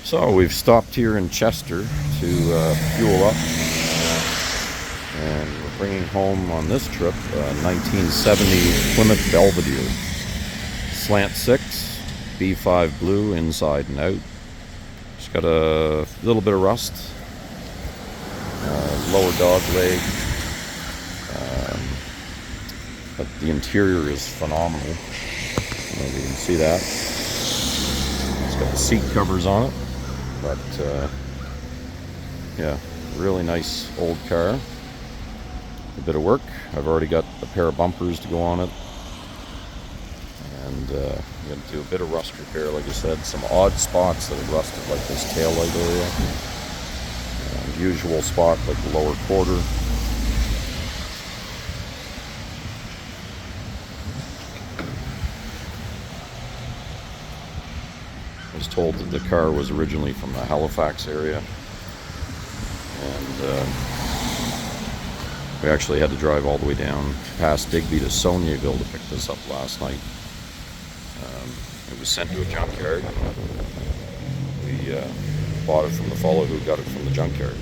So we've stopped here in Chester to fuel up, and we're bringing home on this trip a 1970 Plymouth Belvedere. Slant-six, B5 blue inside and out. It's got a little bit of rust, lower dog leg, but the interior is phenomenal. Maybe you can see that. It's got the seat covers on it. But yeah, really nice old car. A bit of work. I've already got a pair of bumpers to go on it, and I'm going to do a bit of rust repair, like I said. Some odd spots that have rusted, like this tail light area. Usual spot like the lower quarter. I was told that the car was originally from the Halifax area, and we actually had to drive all the way down past Digby to Soniaville to pick this up last night. It was sent to a junkyard. We bought it from the fellow who got it from the junkyard.